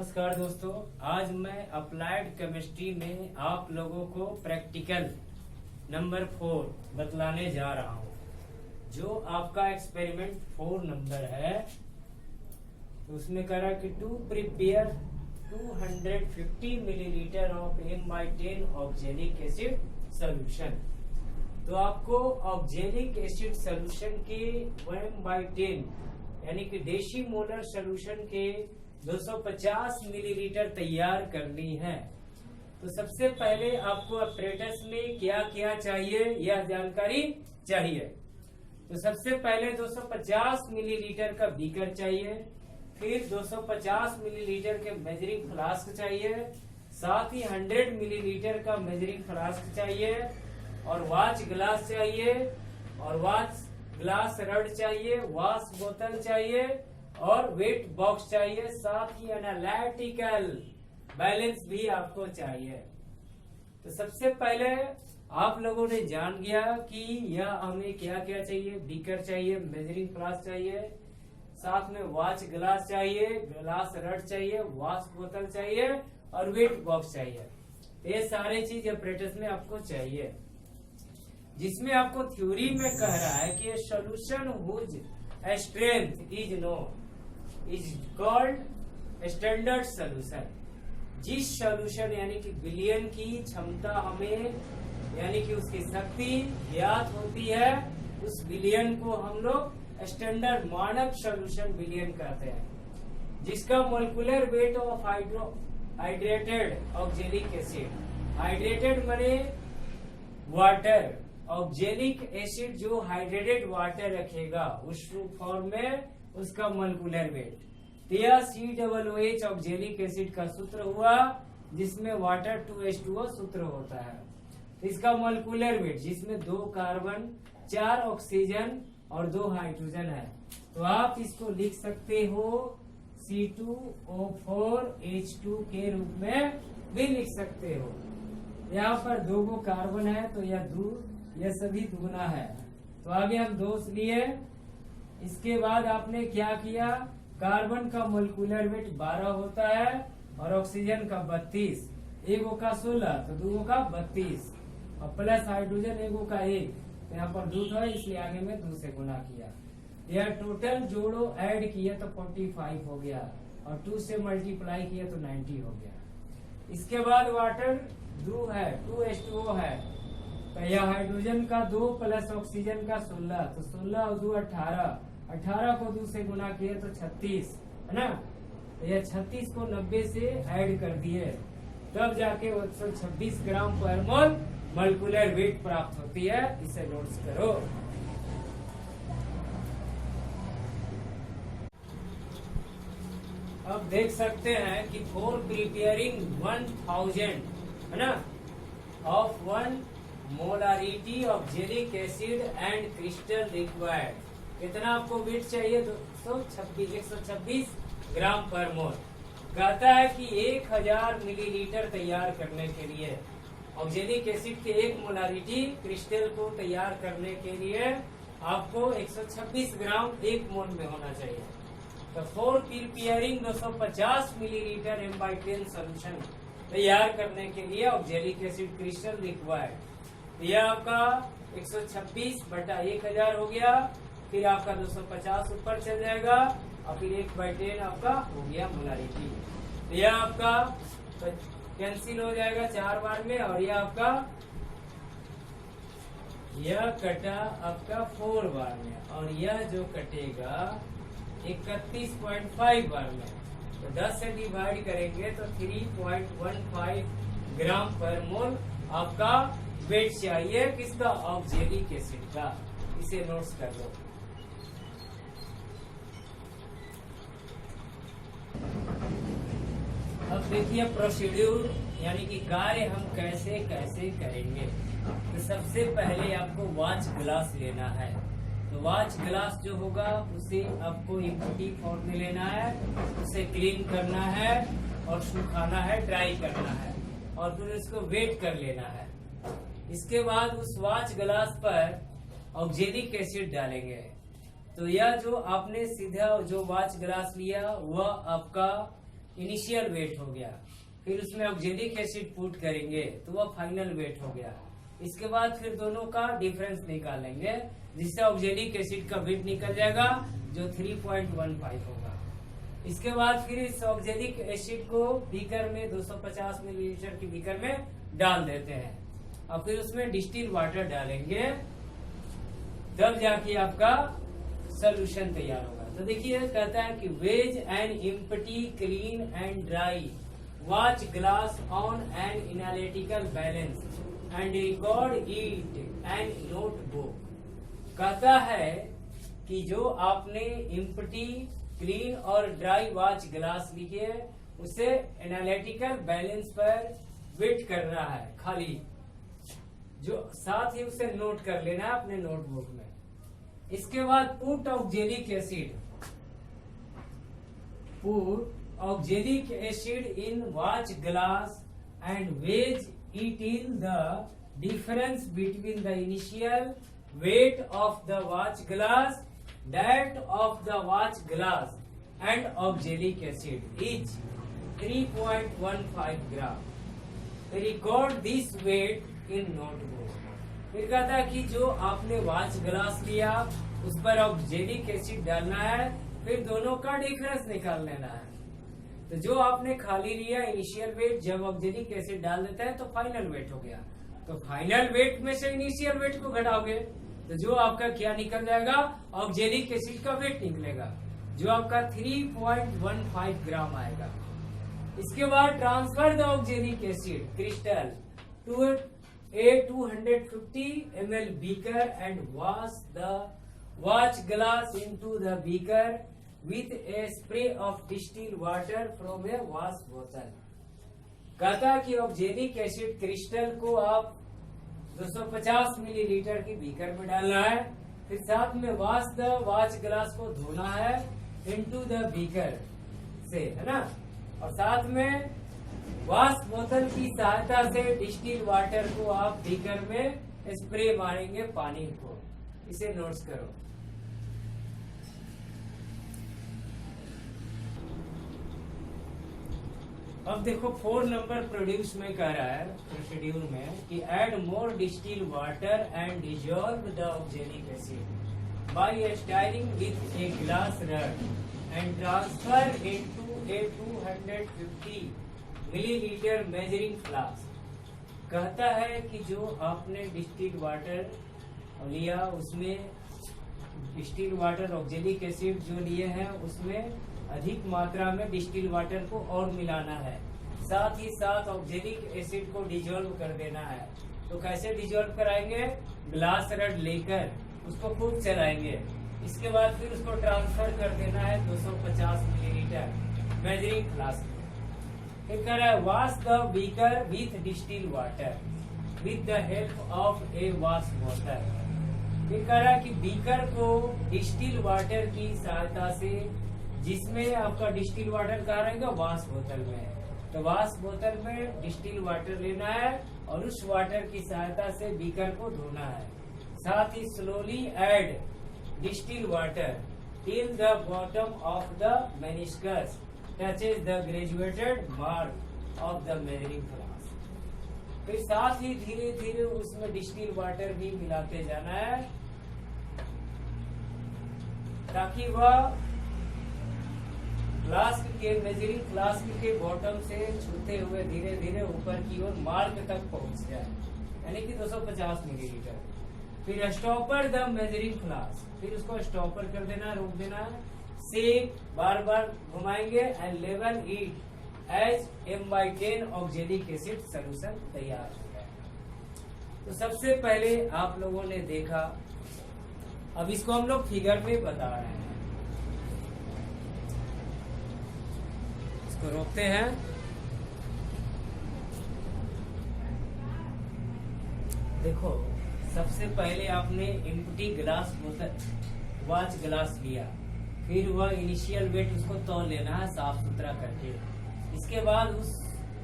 नमस्कार दोस्तों, आज मैं अप्लाइड केमिस्ट्री में आप लोगों को प्रैक्टिकल नंबर 4 बतलाने जा रहा हूं। जो आपका एक्सपेरिमेंट 4 नंबर है, उसमें कह रहा कि to prepare 250 millilitre of M/10 oxalic acid solution. तो आपको ऑक्जेलिक एसिड सोल्यूशन के M/10 यानी कि डेसीमोलर सोल्यूशन के 250 मिलीलीटर तैयार करनी है। तो सबसे पहले आपको अपरेटस में क्या क्या चाहिए यह जानकारी चाहिए। तो सबसे पहले 250 मिलीलीटर का बीकर चाहिए, फिर 250 मिलीलीटर के मेजरिंग फ्लास्क चाहिए, साथ ही 100 मिलीलीटर का मेजरिंग फ्लास्क चाहिए, और वॉच ग्लास चाहिए, और वॉच ग्लास रड चाहिए, वॉश बोतल चाहिए, और वेट बॉक्स चाहिए, साथ ही एनालिटिकल बैलेंस भी आपको चाहिए। तो सबसे पहले आप लोगों ने जान गया कि यह हमें क्या क्या चाहिए। बीकर चाहिए, मेजरिंग फ्लास्क चाहिए, साथ में वॉच ग्लास चाहिए, ग्लास रड चाहिए, वॉश बोतल चाहिए, और वेट बॉक्स चाहिए। ये सारे चीज ऑपरेटर्स में आपको चाहिए, जिसमें आपको थ्योरी में कह रहा है कि solution whose strength is called standard solution. जिस सोल्यूशन यानी कि विलयन की क्षमता हमें यानी कि उसकी शक्ति ज्ञात होती है, उस विलयन को हम लोग स्टैंडर्ड मानक सोल्यूशन विलयन कहते हैं, जिसका molecular weight of hydrated oxalic acid. Hydrated माने वाटर, ऑक्जेलिक एसिड जो हाइड्रेटेड वाटर रखेगा उस फॉर्म में उसका molecular weight. COOH oxalic acid का सूत्र हुआ, जिसमें वाटर 2H2O सूत्र होता है। इसका मोलिकुलर वेट, जिसमें 2 कार्बन, 4 ऑक्सीजन और 2 हाइड्रोजन है। तो आप इसको लिख सकते हो C2O4H2 के रूप में भी लिख सकते हो। यहाँ पर 2 कार्बन है तो यह सभी दुगना है। तो आगे हम 2 लिए। इसके बाद आपने क्या किया, कार्बन का मोलिकुलर वेट 12 होता है, और ऑक्सीजन का 32, 1 का 16 तो 2 का 32, और प्लस हाइड्रोजन 1 का 1। तो यहाँ पर 2 था, इसलिए आगे में 2 से गुना किया। यह टोटल जोड़ो ऐड किया तो 45 हो गया, और 2 से मल्टीप्लाई किया तो 90 हो गया। इसके बाद वाटर 2 है, 2H2O है, तो यह हाइड्रोजन का 2 प्लस ऑक्सीजन का 16, तो 16 और 2 18, 18 को 2 से गुना किए तो 36 है ना। तो यह 36 को 90 से ऐड कर दिए, तब जाके 126 ग्राम पर मोल मोलिकुलर वेट प्राप्त होती है। इसे नोट्स करो। अब देख सकते हैं कि फॉर प्रिपेयरिंग 1000 है ना ऑफ 1 मोलारिटी ऑफ जेलिक एसिड एंड क्रिस्टल रिक्वायर्ड। कितना आपको वेट चाहिए, 126 ग्राम पर मोल। कहता है कि 1000 मिलीलीटर तैयार करने के लिए ऑक्जेलिक एसिड के 1 मोलारिटी क्रिस्टल को तैयार करने के लिए आपको 126 ग्राम 1 मोल में होना चाहिए। तो for preparing 250 millilitre M/10 solution तैयार करने के लिए ऑक्जेलिक एसिड क्रिस्टल रिक्वायर्ड। यह आपका 126/1000 हो गया, फिर आपका 250 ऊपर चल जाएगा, और फिर 1/10 आपका हो गया मोलारिटी। यह आपका कैंसिल हो जाएगा 4 बार में, और यह आपका यह कटा आपका 4 बार में, और यह जो कटेगा 31.5 बार में। तो 10 से डिवाइड करेंगे तो 3.15 ग्राम पर मोल आपका वेट चाहिए। किसका, ऑक्जेलिक एसिड का। इसे नोट्स कर लो। अब देखिए प्रोसीड्यूर यानी कि कार्य हम कैसे कैसे करेंगे। तो सबसे पहले आपको वॉच ग्लास लेना है। तो वॉच ग्लास जो होगा उसे आपको इक्विटी फॉर्म में लेना है, उसे क्लीन करना है और सुखाना है, ड्राई करना है, और फिर उसको वेट कर लेना है। इसके बाद उस वॉच ग्लास पर ऑक्जेलिक एसिड डालेंगे। तो यह जो आपने सीधा जो वॉच ग्लास लिया वह आपका इनिशियल वेट हो गया। फिर उसमें ऑक्जेलिक एसिड पुट करेंगे तो वह फाइनल वेट हो गया। इसके बाद फिर दोनों का डिफरेंस निकालेंगे, जिससे ऑक्जेलिक एसिड का वेट निकल जाएगा जो 3.15 होगा। इसके बाद फिर इस ऑक्जेलिक एसिड को बीकर में 250 मिलीलीटर की बीकर में डाल देते हैं और फिर उसमें डिस्टिल वाटर डालेंगे, तब जाके आपका सोल्यूशन तैयार होगा। तो देखिए कहता है कि weigh and empty clean and dry watch glass on an analytical balance and record it and notebook. कहता है कि जो आपने एम्प्टी क्लीन और ड्राई वॉच ग्लास लिखे है उसे एनालिटिकल बैलेंस पर वेट करना है खाली, जो साथ ही उसे नोट कर लेना है अपने नोटबुक में। इसके बाद put oxalic acid in watch glass and weigh it in the difference between the initial weight of the watch glass, that of the watch glass and oxalic acid is 3.15 gram. Record this weight in notebook. फिर कहता है कि जो आपने watch glass लिया उस पर oxalic acid डालना है, फिर दोनों का डिफरेंस निकाल लेना है। तो जो आपने खाली लिया इनिशियल वेट, जब ऑक्जेलिक एसिड डाल देता है तो फाइनल वेट हो गया। तो फाइनल वेट में से इनिशियल वेट को घटाओगे तो जो आपका क्या निकल जाएगा, ऑक्जेलिक एसिड का वेट निकलेगा जो आपका 3.15 ग्राम आएगा। इसके बाद transfer the oxalic acid crystal to a 250 ml beaker and wash the watch glass into the beaker with a spray of distilled water from a wash bottle। कहता कि ऑक्जेलिक एसिड क्रिस्टल को आप 250 मिलीलीटर की beaker में डालना है, फिर साथ में वॉश द वॉच ग्लास को धोना है इनटू द बीकर से, है ना, और साथ में वॉश बोतल की सहायता से डिस्टिल वाटर को आप बीकर में स्प्रे मारेंगे पानी को। इसे नोट्स करो। अब देखो 4 नंबर प्रोड्यूस में कह रहा है प्रोसीड्यूर में कि add more distil water and dissolve the oxalic acid by stirring with a glass rod and transfer into a 250 millilitre measuring flask. कहता है कि जो आपने डिस्टिल्ड वाटर लिया उसमें डिस्टिल्ड वाटर ऑक्जेलिक एसिड जो लिए हैं उसमें अधिक मात्रा में डिस्टिल्ड वाटर को और मिलाना है, साथ ही साथ ऑक्जेलिक एसिड को डिजोल्व कर देना है। तो कैसे डिजोल्व कराएंगे, ग्लास रड लेकर उसको खूब चलाएंगे, इसके बाद फिर उसको ट्रांसफर कर देना है 250 मिलीलीटर मेजरिंग फ्लास्क में। फिर कह रहा है wash the beaker with distilled water with the help of A wash बोतल। फिर कह रहा है कि बीकर को डिस्टिल्ड वाटर की सहायता से, जिसमें आपका डिस्टिल वाटर कहाँ रहेगा, वॉश बोतल में, तो वॉश बोतल में डिस्टिल वाटर लेना है और उस वाटर की सहायता से बीकर को धोना है। साथ ही slowly add distil water till the bottom of the meniscus touches the graduated mark of the measuring flask. फिर साथ ही धीरे धीरे उसमें डिस्टिल वाटर भी मिलाते जाना है ताकि वह फ्लास्क के मेजरिंग फ्लास्क के बॉटम से छूते हुए धीरे धीरे ऊपर की ओर मार्क तक पहुंच जाए, यानी कि 250 मिलीलीटर। फिर स्टॉपर द मेजरिंग फ्लास्क, फिर उसको स्टॉपर कर देना, रोक देना, सेक बार बार घुमाएंगे and level it as M/10 oxalic acid solution तैयार हो गया। तो सबसे पहले आप लोगों ने देखा, अब इसको हम लोग फिगर में बता रहे हैं, इसको रोकते हैं। देखो सबसे पहले आपने एम्प्टी ग्लास बोतल वॉच ग्लास लिया, फिर वह इनिशियल वेट उसको तौल लेना है साफ सुथरा करके। इसके बाद उस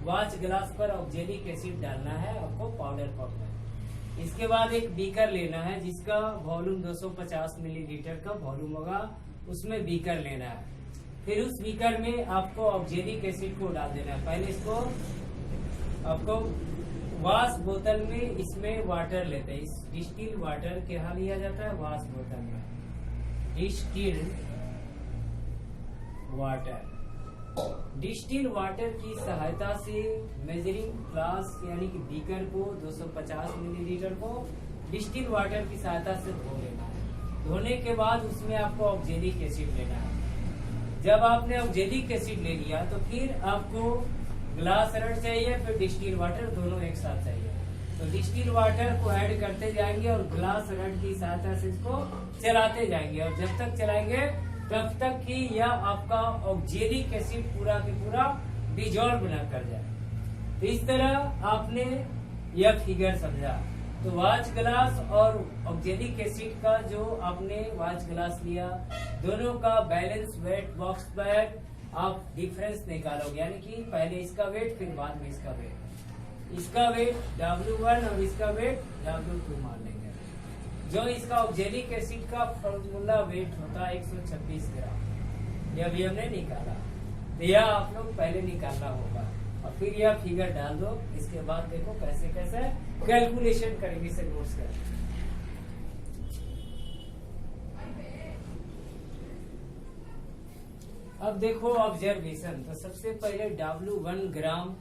वॉच ग्लास पर ऑक्जेलिक एसिड डालना है आपको पाउडर पाउडर। इसके बाद एक बीकर लेना है जिसका वॉल्यूम 250 मिलीलीटर का वॉल्यूम होगा, उसमें बीकर लेना है। फिर उस बीकर में आपको ऑक्जेलिक एसिड को डाल देना है। पहले इसको आपको वाश बोतल में इसमें वाटर लेते हैं, इस डिस्टिल वाटर के यहाँ लिया जाता है वाश बोतल में, डिस्टिल वाटर। डिस्टिल वाटर की सहायता से मेजरिंग ग्लास यानी कि बीकर को 250 मिलीलीटर को डिस्टिल वाटर की सहायता से धो लेना है। धोने के बाद उसमें आपको ऑक्जेलिक एसिड लेना है। जब आपने ऑक्जेलिक एसिड ले लिया तो फिर आपको ग्लास रड चाहिए, फिर डिस्टिल वाटर, दोनों एक साथ चाहिए। तो डिस्टिल वाटर को ऐड करते जाएंगे और ग्लास रड की सहायता से इसको चलाते जाएंगे, और जब तक चलाएंगे तब तक कि यह आपका ऑक्जेलिक एसिड पूरा के पूरा डिजॉल्व न कर जाए। तो इस तरह आपने यह फिगर समझा। तो वाच ग्लास और ऑक्जेलिक एसिड का जो आपने वाच ग्लास लिया, दोनों का बैलेंस वेट बॉक्स पर आप डिफरेंस निकालोगे, यानी कि पहले इसका वेट फिर बाद में इसका वेट। इसका वेट W1 और इसका वेट W2 मान लेंगे। जो इसका ऑक्जेलिक एसिड का फॉर्मूला वेट होता है 126 ग्राम, यह भी हमने निकाला। तो यह आप लोग पहले निकालना होगा और फिर यह फिगर डाल दो। इसके बाद देखो कैसे कैसे कैलकुलेशन करेंगे इसे नोट्स कर। अब देखो ऑब्जर्वेशन। तो सबसे पहले W1 gram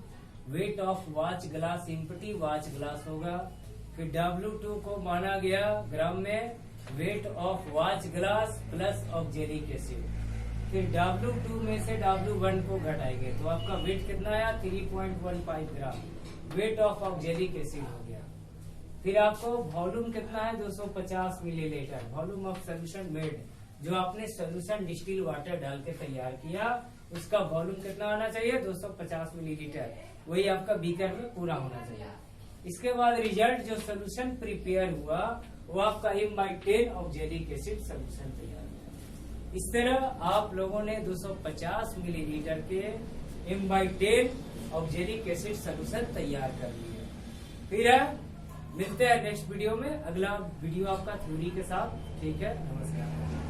weight of watch glass, empty watch glass होगा। फिर W2 को माना गया ग्राम में weight of watch glass plus oxalic acid. फिर W2 में से W1 को घटाएंगे तो आपका वेट कितना आया 3.15 gram weight of oxalic acid हो गया। फिर आपको वॉल्यूम कितना है 250 millilitre volume of solution made, जो आपने सोल्यूशन डिस्टिल वाटर डाल के तैयार किया उसका वॉल्यूम कितना आना चाहिए 250 मिलीलीटर, वही आपका बीकर में पूरा होना चाहिए। इसके बाद रिजल्ट जो सोल्यूशन प्रिपेयर हुआ वो आपका M/10 ऑक्जेलिक एसिड सोल्यूशन तैयार हुआ। इस तरह आप लोगों ने 250 मिलीलीटर के M/10 ऑक्जेलिक एसिड सोल्यूशन तैयार कर लिए। फिर मिलते हैं नेक्स्ट वीडियो में, अगला वीडियो आपका थ्योरी के साथ। ठीक है, नमस्कार।